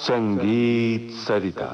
संगीत सरिता।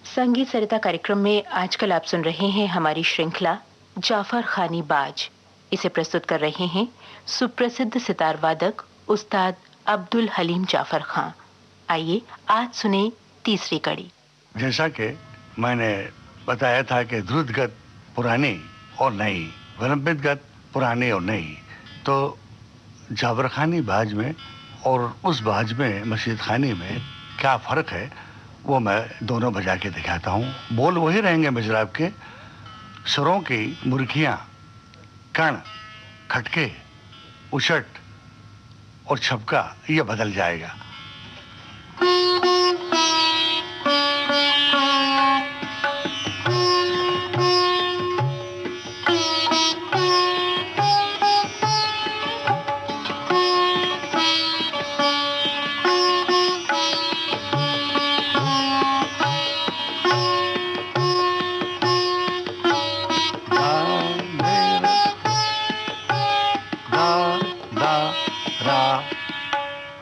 संगीत सरिता कार्यक्रम में आजकल आप सुन रहे हैं हमारी श्रृंखला जाफर खानी बाज। इसे प्रस्तुत कर रहे हैं सुप्रसिद्ध सितार वादक उस्ताद अब्दुल हलीम जाफर खां। आइए आज सुने तीसरी कड़ी। जैसा कि मैंने बताया था कि द्रुतगत पुरानी और नई, विलंबित गत पुरानी और नई, तो जाफर खानी बाज में और उस बाज में मशीद खानी में क्या फ़र्क है वो मैं दोनों बजा के दिखाता हूँ। बोल वही रहेंगे मिजराब के, सुरों की मुर्खियाँ, कण, खटके, उछट और छपका ये बदल जाएगा।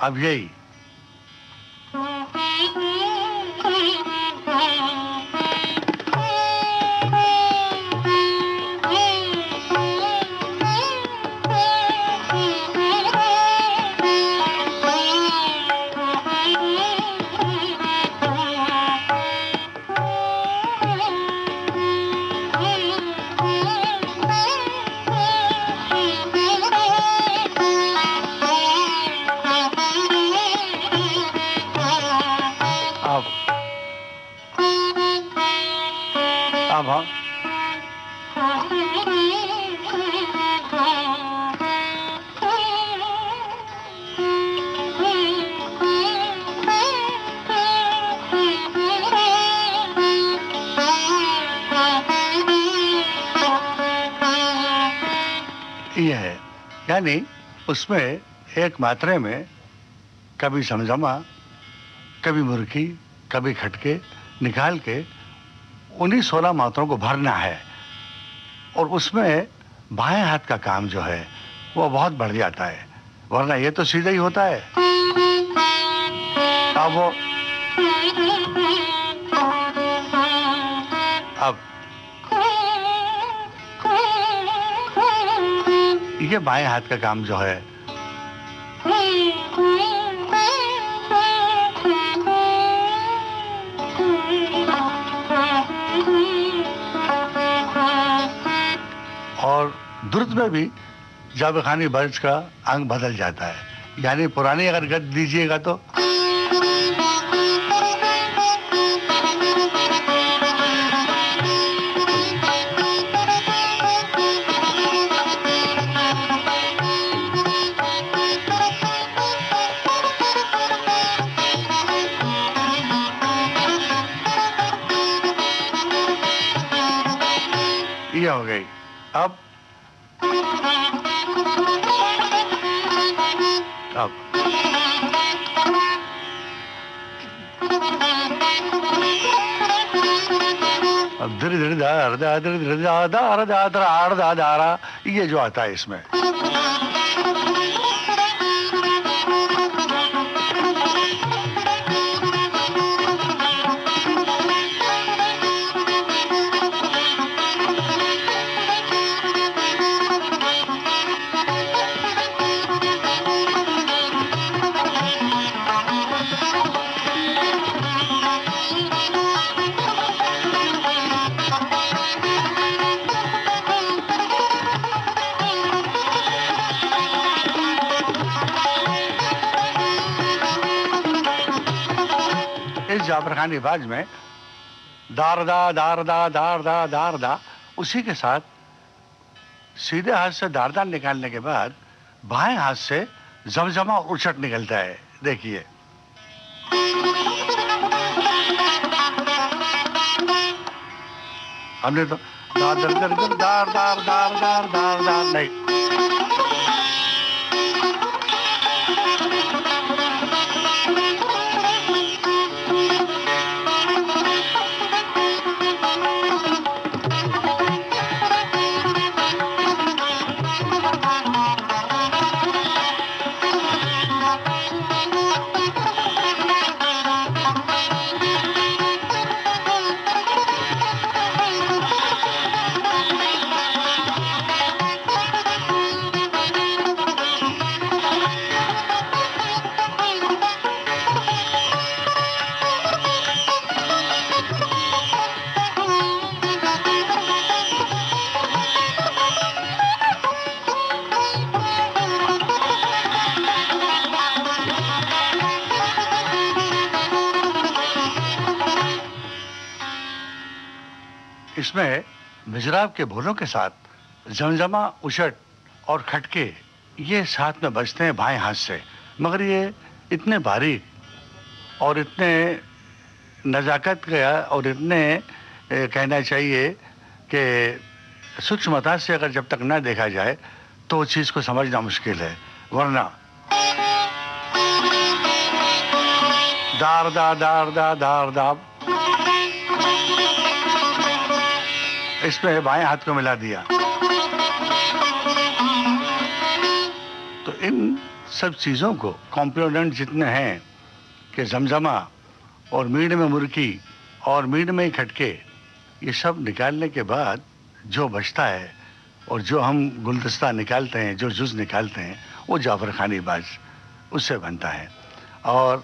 अब यही ये है, यानी उसमें एक मात्रे में कभी समझमा, कभी मुर्खी, कभी खटके निकाल के उन्हीं 16 मात्रों को भरना है। और उसमें बाएं हाथ का काम जो है वो बहुत बढ़ जाता है, वरना ये तो सीधा ही होता है। अब वो ये बाएं हाथ का काम जो है और द्रुत में भी जाफर खानी बाज का अंग बदल जाता है। यानी पुरानी अगर गत दीजिएगा तो ये हो गई। अब धीरे धीरे दार दार धीरे दार दार दार दार दार दार ये जो आता है इसमें जाफर खानी बाज में दारदा दारदा दारदा दारदा, उसी के साथ सीधे हाथ से दारदा निकालने के बाद बाएं हाथ से जमजमा उछट निकलता है। देखिए हमने तो दार दर दर दर दार दार दार दार दार दार नहीं। इसमें मिजराब के बोलों के साथ जमजमा उछट और खटके ये साथ में बजते हैं बाएं हाथ से, मगर ये इतने बारीक और इतने नजाकत का और इतने कहना चाहिए कि सूक्ष्मता से अगर जब तक न देखा जाए तो उस चीज को समझना मुश्किल है। वरना दार दा दार दा दार दा, इसमें बाएं हाथ को मिला दिया। तो इन सब चीजों को कॉम्पोनेंट जितने हैं कि जमजमा और मीड में मुर्की और मीड में ही खटके, ये सब निकालने के बाद जो बचता है और जो हम गुलदस्ता निकालते हैं, जो जुज निकालते हैं, वो जाफर खानी बाज उससे बनता है। और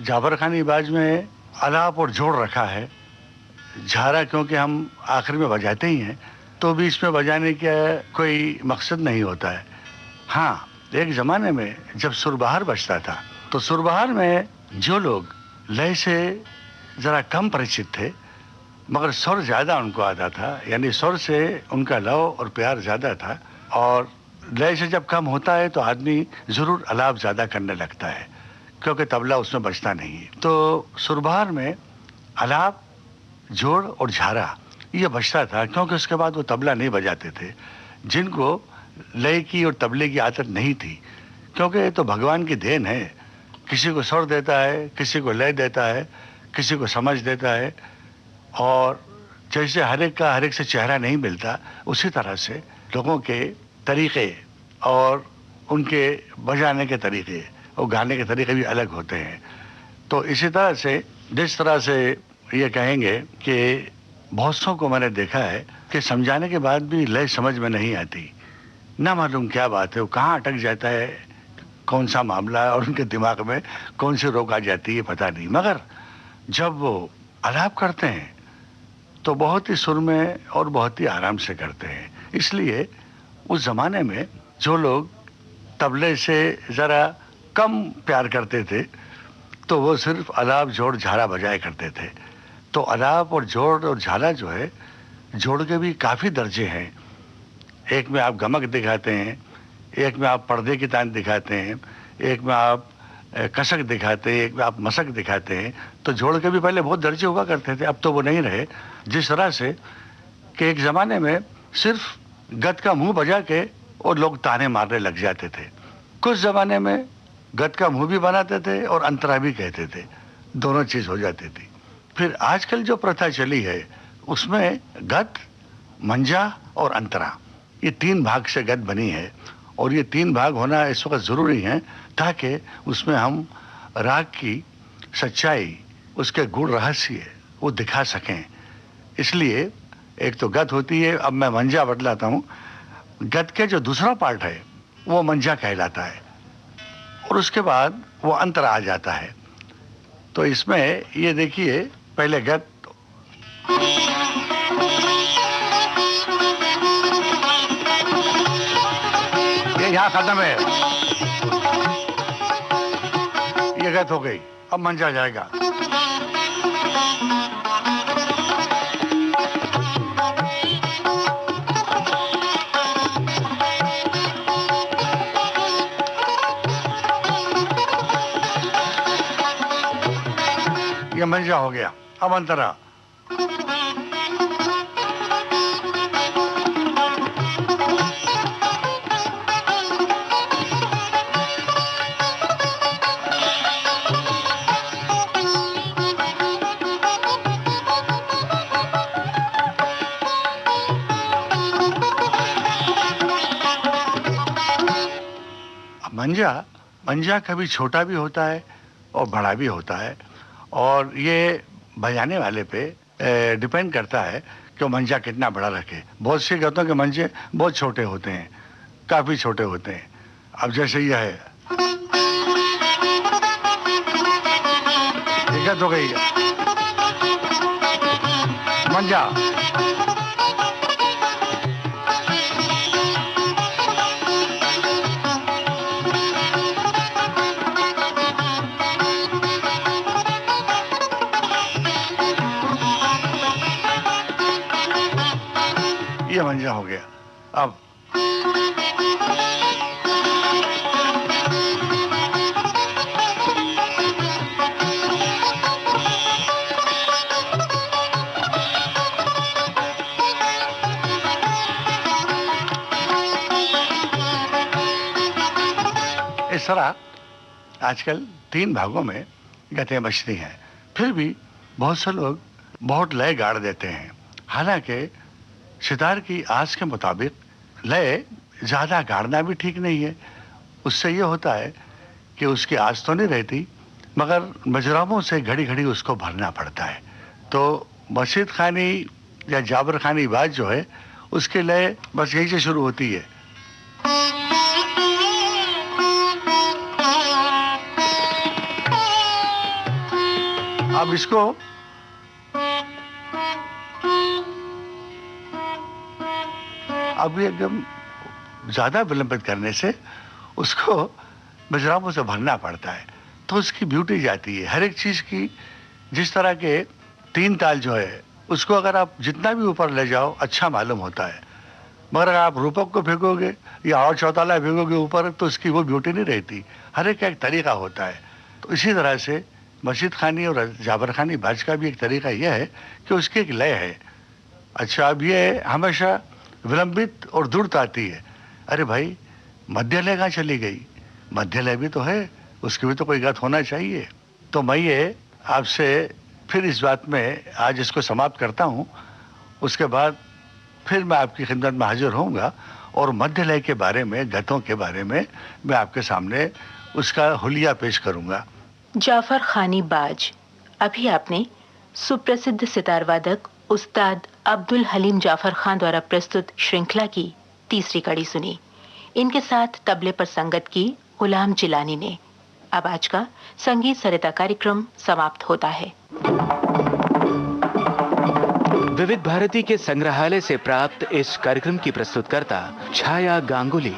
जाफर खानी बाज में अलाप और जोड़ रखा है। झारा क्योंकि हम आखिर में बजाते ही हैं तो बीच में बजाने का कोई मकसद नहीं होता है। हाँ, एक ज़माने में जब सुरबहार बजता था तो सुरबहार में जो लोग लय से ज़रा कम परिचित थे मगर स्वर ज़्यादा उनको आता था, यानी स्वर से उनका लव और प्यार ज़्यादा था, और लय से जब कम होता है तो आदमी ज़रूर अलाप ज़्यादा करने लगता है क्योंकि तबला उसमें बजता नहीं है। तो सुरबहार में अलाप, जोड़ और झारा ये बजता था क्योंकि उसके बाद वो तबला नहीं बजाते थे जिनको लय की और तबले की आदत नहीं थी, क्योंकि ये तो भगवान की देन है। किसी को स्वर देता है, किसी को लय देता है, किसी को समझ देता है, और जैसे हर एक का हर एक से चेहरा नहीं मिलता उसी तरह से लोगों के तरीक़े और उनके बजाने के तरीक़े और गाने के तरीक़े भी अलग होते हैं। तो इसी तरह से जिस तरह से ये कहेंगे कि बहुत सौ को मैंने देखा है कि समझाने के बाद भी लय समझ में नहीं आती, ना मालूम क्या बात है, वो कहाँ अटक जाता है, कौन सा मामला है और उनके दिमाग में कौन सी रोक आ जाती है पता नहीं। मगर जब वो आलाप करते हैं तो बहुत ही सुर में और बहुत ही आराम से करते हैं। इसलिए उस ज़माने में जो लोग तबले से ज़रा कम प्यार करते थे तो वो सिर्फ आलाप, जोड़, झारा बजाया करते थे। तो आलाप और जोड़ और झाला जो है, जोड़ के भी काफ़ी दर्जे हैं। एक में आप गमक दिखाते हैं, एक में आप पर्दे की तान दिखाते हैं, एक में आप कसक दिखाते हैं, एक में आप मसक दिखाते हैं। तो जोड़ के भी पहले बहुत दर्जे हुआ करते थे, अब तो वो नहीं रहे। जिस तरह से कि एक ज़माने में सिर्फ गद का मुंह बजा के और लोग ताने मारने लग जाते थे। कुछ ज़माने में गद का मुंह भी बनाते थे और अंतरा भी कहते थे, दोनों चीज़ हो जाती थी। फिर आजकल जो प्रथा चली है उसमें गद, मंजा और अंतरा ये तीन भाग से गद बनी है, और ये तीन भाग होना इस वक्त ज़रूरी है ताकि उसमें हम राग की सच्चाई, उसके गुण रहस्य वो दिखा सकें। इसलिए एक तो गद होती है, अब मैं मंजा बतलाता हूँ। गद के जो दूसरा पार्ट है वो मंजा कहलाता है और उसके बाद वो अंतरा आ जाता है। तो इसमें ये देखिए, पहले गद, ये यहाँ खत्म है, ये गद हो गई, अब मंजा जाएगा। ये मंजा हो गया। अब अंतरा। मंजा मंजा कभी छोटा भी होता है और बड़ा भी होता है, और ये बजाने वाले पे डिपेंड करता है कि वो मंजा कितना बड़ा रखे। बहुत से कहते हैं कि मंजे बहुत छोटे होते हैं, काफी छोटे होते हैं। अब जैसे ये है, दिक्कत हो गई मंजा। ये मंजा हो गया। अब इस तरह आजकल 3 भागों में गतें बजती हैं। फिर भी बहुत से लोग बहुत लय गाड़ देते हैं। हालांकि सितार की आस के मुताबिक लय ज़्यादा गाड़ना भी ठीक नहीं है। उससे ये होता है कि उसकी आस तो नहीं रहती, मगर मजरामों से घड़ी घड़ी उसको भरना पड़ता है। तो मशीद खानी या जाबर खानी बाज जो है, उसके लय बस यहीं से शुरू होती है। अब इसको अभी एकदम ज्यादा विलंबित करने से उसको बजरामों से भरना पड़ता है, तो उसकी ब्यूटी जाती है। हर एक चीज की जिस तरह के 3 ताल जो है, उसको अगर आप जितना भी ऊपर ले जाओ अच्छा मालूम होता है, मगर अगर आप रूपक को फेंकोगे या और चौताला फेंकोगे ऊपर, तो उसकी वो ब्यूटी नहीं रहती। हर एक का एक तरीका होता है। तो इसी तरह से मशीद खानी और जाबर खानी बाज का भी एक तरीका यह है कि उसकी एक लय है। अच्छा, अब ये हमेशा विलंबित और द्रुत आती है। अरे भाई, मध्य लय कहाँ चली गई? मध्य लय भी तो है, उसकी भी तो कोई गत होना चाहिए। तो मैं ये आपसे फिर इस बात में आज इसको समाप्त करता हूँ। उसके बाद फिर मैं आपकी खिदमत में हाजिर होऊंगा और मध्य लय के बारे में, गतों के बारे में मैं आपके सामने उसका हुलिया पेश करूंगा। जाफर खानी बाज। अभी आपने सुप्रसिद्ध सितार वादक उस्ताद अब्दुल हलीम जाफर खान द्वारा प्रस्तुत श्रृंखला की तीसरी कड़ी सुनी। इनके साथ तबले पर संगत की गुलाम जिलानी ने। अब आज का संगीत सरिता कार्यक्रम समाप्त होता है। विविध भारती के संग्रहालय से प्राप्त इस कार्यक्रम की प्रस्तुतकर्ता छाया गांगुली।